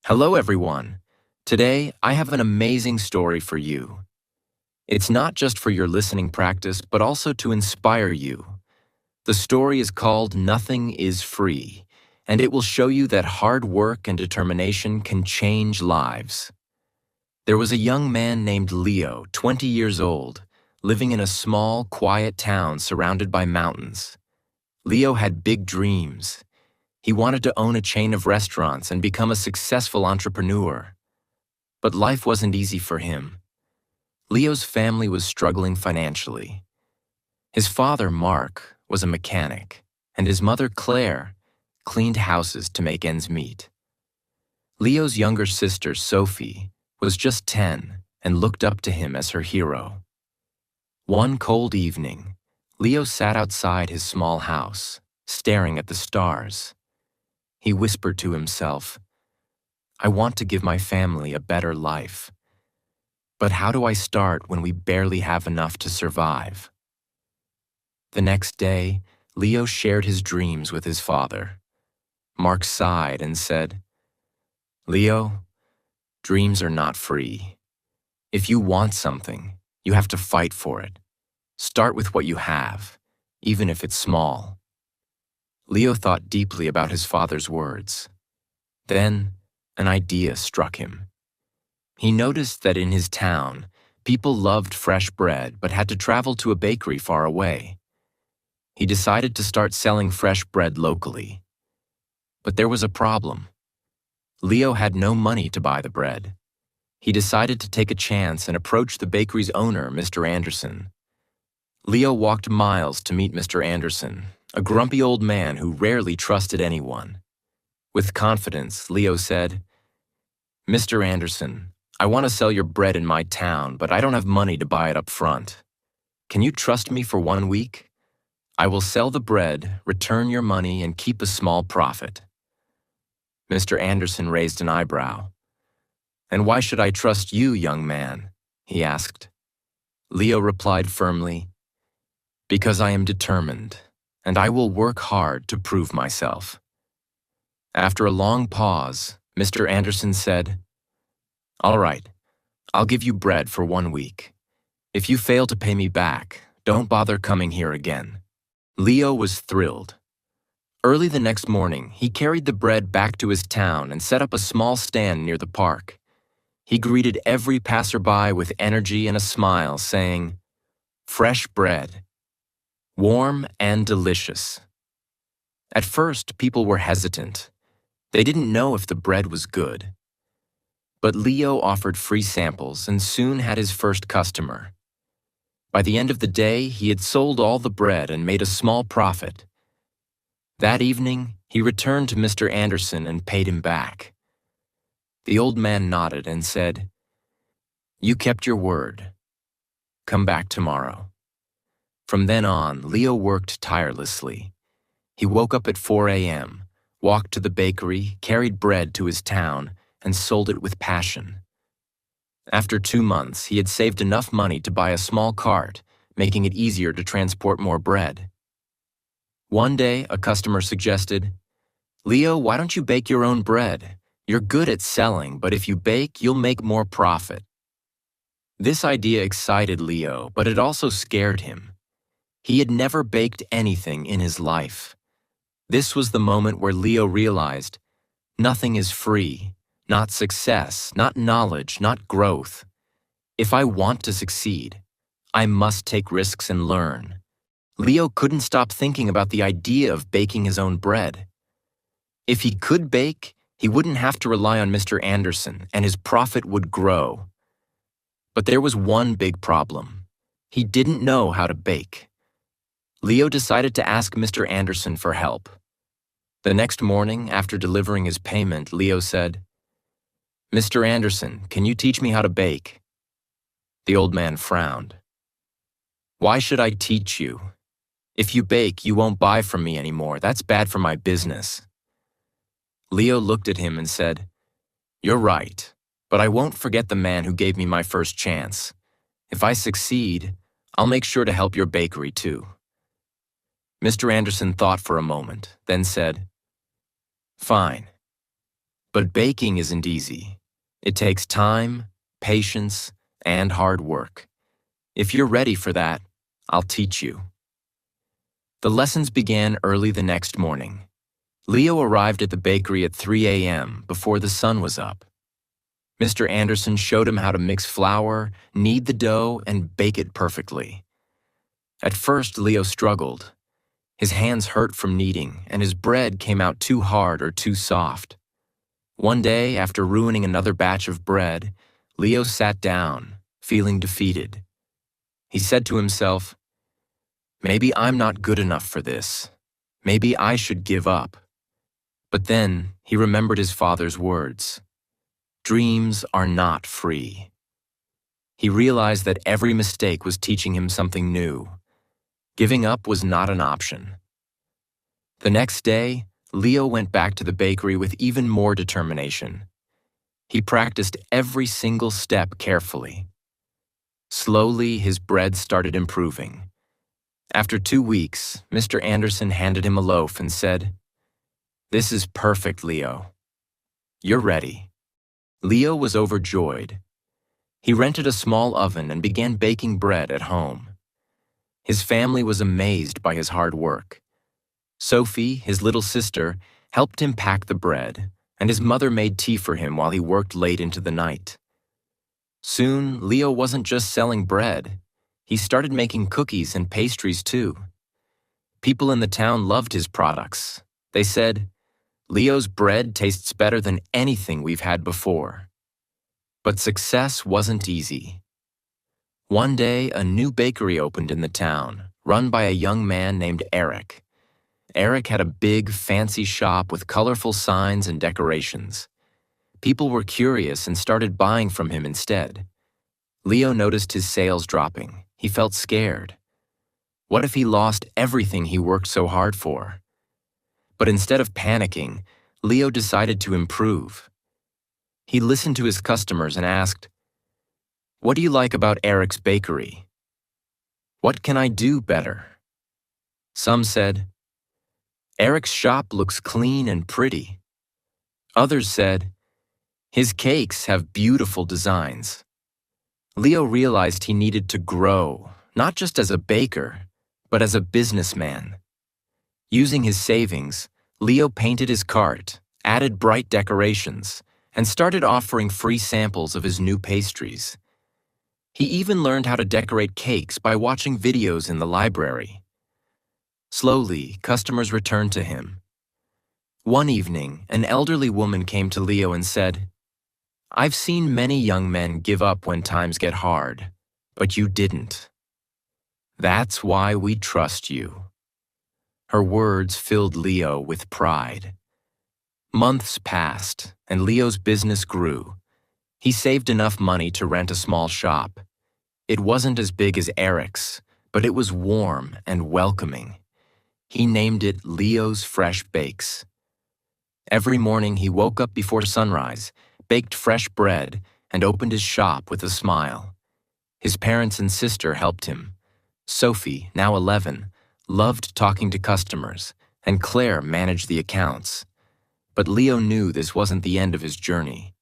Hello, everyone. Today, I have an amazing story for you. It's not just for your listening practice, but also to inspire you. The story is called Nothing is Free, and it will show you that hard work and determination can change lives. There was a young man named Leo, 20 years old, living in a small, quiet town surrounded by mountains. Leo had big dreams. He wanted to own a chain of restaurants and become a successful entrepreneur. But life wasn't easy for him. Leo's family was struggling financially. His father, Mark, was a mechanic, and his mother, Claire, cleaned houses to make ends meet. Leo's younger sister, Sophie, was just 10 and looked up to him as her hero. One cold evening, Leo sat outside his small house, staring at the stars. He whispered to himself, "I want to give my family a better life. But how do I start when we barely have enough to survive?" The next day, Leo shared his dreams with his father. Mark sighed and said, "Leo, dreams are not free. If you want something, you have to fight for it. Start with what you have, even if it's small." Leo thought deeply about his father's words. Then, an idea struck him. He noticed that in his town, people loved fresh bread but had to travel to a bakery far away. He decided to start selling fresh bread locally. But there was a problem. Leo had no money to buy the bread. He decided to take a chance and approach the bakery's owner, Mr. Anderson. Leo walked miles to meet Mr. Anderson, a grumpy old man who rarely trusted anyone. With confidence, Leo said, "Mr. Anderson, I want to sell your bread in my town, but I don't have money to buy it up front. Can you trust me for 1 week? I will sell the bread, return your money, and keep a small profit." Mr. Anderson raised an eyebrow. "And why should I trust you, young man?" he asked. Leo replied firmly, "Because I am determined, and I will work hard to prove myself." After a long pause, Mr. Anderson said, "All right, I'll give you bread for 1 week. If you fail to pay me back, don't bother coming here again." Leo was thrilled. Early the next morning, he carried the bread back to his town and set up a small stand near the park. He greeted every passerby with energy and a smile, saying, "Fresh bread, warm and delicious." At first, people were hesitant. They didn't know if the bread was good. But Leo offered free samples and soon had his first customer. By the end of the day, he had sold all the bread and made a small profit. That evening, he returned to Mr. Anderson and paid him back. The old man nodded and said, "You kept your word. Come back tomorrow." From then on, Leo worked tirelessly. He woke up at 4 a.m., walked to the bakery, carried bread to his town, and sold it with passion. After 2 months, he had saved enough money to buy a small cart, making it easier to transport more bread. One day, a customer suggested, "Leo, why don't you bake your own bread? You're good at selling, but if you bake, you'll make more profit." This idea excited Leo, but it also scared him. He had never baked anything in his life. This was the moment where Leo realized, nothing is free, not success, not knowledge, not growth. If I want to succeed, I must take risks and learn. Leo couldn't stop thinking about the idea of baking his own bread. If he could bake, he wouldn't have to rely on Mr. Anderson, and his profit would grow. But there was one big problem. He didn't know how to bake. Leo decided to ask Mr. Anderson for help. The next morning, after delivering his payment, Leo said, "Mr. Anderson, can you teach me how to bake?" The old man frowned. "Why should I teach you? If you bake, you won't buy from me anymore. That's bad for my business." Leo looked at him and said, "You're right, but I won't forget the man who gave me my first chance. If I succeed, I'll make sure to help your bakery too." Mr. Anderson thought for a moment, then said, "Fine. But baking isn't easy. It takes time, patience, and hard work. If you're ready for that, I'll teach you. The lessons began early the next morning. Leo arrived at the bakery at 3 a.m. before the sun was up. Mr. Anderson showed him how to mix flour, knead the dough, and bake it perfectly. At first, Leo struggled. His hands hurt from kneading, and his bread came out too hard or too soft. One day, after ruining another batch of bread, Leo sat down, feeling defeated. He said to himself, "Maybe I'm not good enough for this. Maybe I should give up." But then he remembered his father's words. Dreams are not free. He realized that every mistake was teaching him something new. Giving up was not an option. The next day, Leo went back to the bakery with even more determination. He practiced every single step carefully. Slowly, his bread started improving. After 2 weeks, Mr. Anderson handed him a loaf and said, "This is perfect, Leo. You're ready." Leo was overjoyed. He rented a small oven and began baking bread at home. His family was amazed by his hard work. Sophie, his little sister, helped him pack the bread, and his mother made tea for him while he worked late into the night. Soon, Leo wasn't just selling bread. He started making cookies and pastries too. People in the town loved his products. They said, "Leo's bread tastes better than anything we've had before." But success wasn't easy. One day, a new bakery opened in the town, run by a young man named Eric. Eric had a big, fancy shop with colorful signs and decorations. People were curious and started buying from him instead. Leo noticed his sales dropping. He felt scared. What if he lost everything he worked so hard for? But instead of panicking, Leo decided to improve. He listened to his customers and asked, "What do you like about Eric's bakery? What can I do better?" Some said, "Eric's shop looks clean and pretty." Others said, "His cakes have beautiful designs." Leo realized he needed to grow, not just as a baker, but as a businessman. Using his savings, Leo painted his cart, added bright decorations, and started offering free samples of his new pastries. He even learned how to decorate cakes by watching videos in the library. Slowly, customers returned to him. One evening, an elderly woman came to Leo and said, "I've seen many young men give up when times get hard, but you didn't. That's why we trust you." Her words filled Leo with pride. Months passed, and Leo's business grew. He saved enough money to rent a small shop. It wasn't as big as Eric's, but it was warm and welcoming. He named it Leo's Fresh Bakes. Every morning he woke up before sunrise, baked fresh bread, and opened his shop with a smile. His parents and sister helped him. Sophie, now 11, loved talking to customers, and Claire managed the accounts. But Leo knew this wasn't the end of his journey.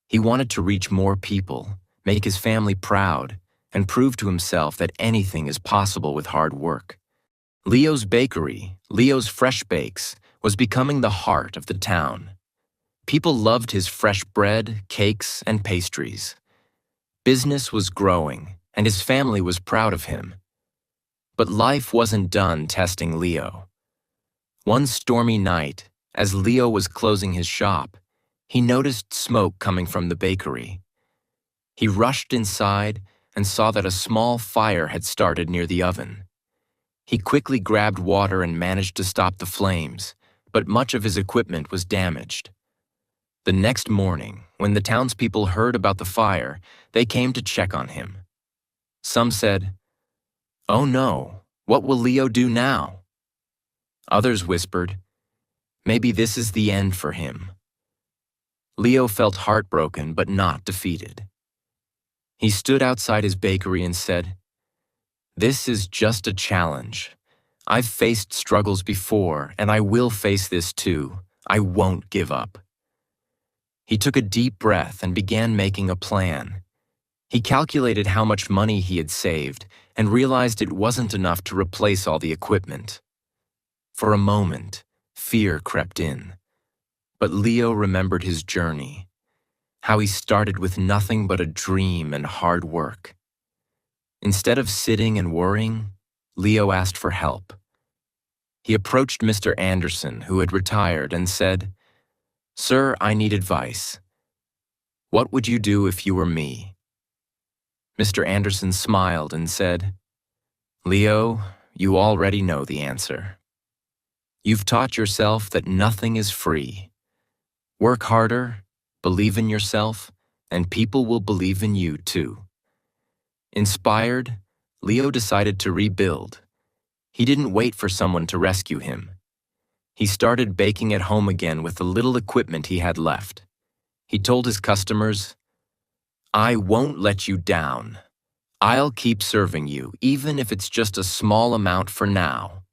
He wanted to reach more people, make his family proud, and prove to himself that anything is possible with hard work. Leo's bakery, Leo's Fresh Bakes, was becoming the heart of the town. People loved his fresh bread, cakes, and pastries. Business was growing, and his family was proud of him. But life wasn't done testing Leo. One stormy night, as Leo was closing his shop, he noticed smoke coming from the bakery. He rushed inside and saw that a small fire had started near the oven. He quickly grabbed water and managed to stop the flames, but much of his equipment was damaged. The next morning, when the townspeople heard about the fire, they came to check on him. Some said, "Oh no, what will Leo do now?" Others whispered, "Maybe this is the end for him." Leo felt heartbroken but not defeated. He stood outside his bakery and said, "This is just a challenge. I've faced struggles before, and I will face this too. I won't give up." He took a deep breath and began making a plan. He calculated how much money he had saved and realized it wasn't enough to replace all the equipment. For a moment, fear crept in. But Leo remembered his journey, how he started with nothing but a dream and hard work. Instead of sitting and worrying, Leo asked for help. He approached Mr. Anderson, who had retired, and said, "Sir, I need advice. What would you do if you were me?" Mr. Anderson smiled and said, "Leo, you already know the answer. You've taught yourself that nothing is free. Work harder, believe in yourself, and people will believe in you too." Inspired, Leo decided to rebuild. He didn't wait for someone to rescue him. He started baking at home again with the little equipment he had left. He told his customers, "I won't let you down. I'll keep serving you, even if it's just a small amount for now."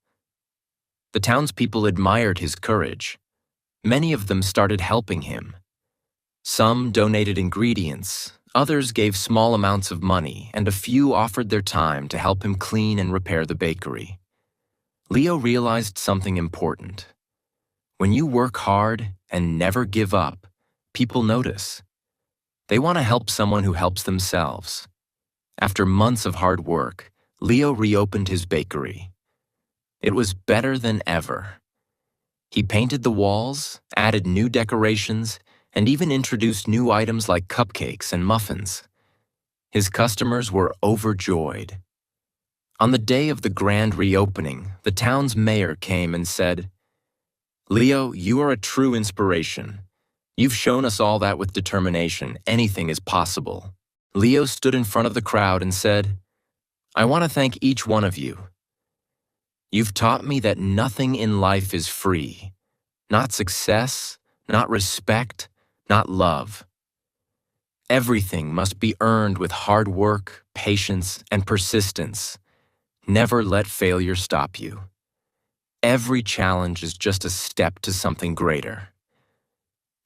The townspeople admired his courage. Many of them started helping him. Some donated ingredients, others gave small amounts of money, and a few offered their time to help him clean and repair the bakery. Leo realized something important. When you work hard and never give up, people notice. They want to help someone who helps themselves. After months of hard work, Leo reopened his bakery. It was better than ever. He painted the walls, added new decorations, and even introduced new items like cupcakes and muffins. His customers were overjoyed. On the day of the grand reopening, the town's mayor came and said, "Leo, you are a true inspiration. You've shown us all that with determination, anything is possible." Leo stood in front of the crowd and said, "I want to thank each one of you. You've taught me that nothing in life is free. Not success, not respect, not love. Everything must be earned with hard work, patience, and persistence. Never let failure stop you. Every challenge is just a step to something greater."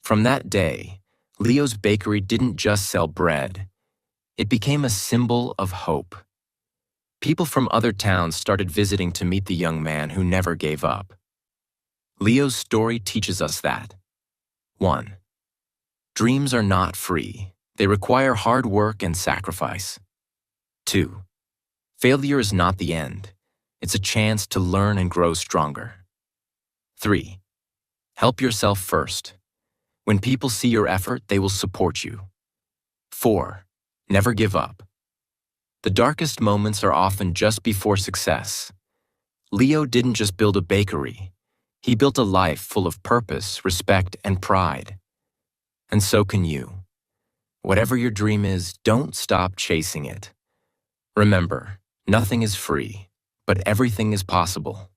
From that day, Leo's bakery didn't just sell bread. It became a symbol of hope. People from other towns started visiting to meet the young man who never gave up. Leo's story teaches us that 1. Dreams are not free. They require hard work and sacrifice. 2. Failure is not the end. It's a chance to learn and grow stronger. 3. Help yourself first. When people see your effort, they will support you. 4. Never give up. The darkest moments are often just before success. Leo didn't just build a bakery. He built a life full of purpose, respect, and pride. And so can you. Whatever your dream is, don't stop chasing it. Remember, nothing is free, but everything is possible.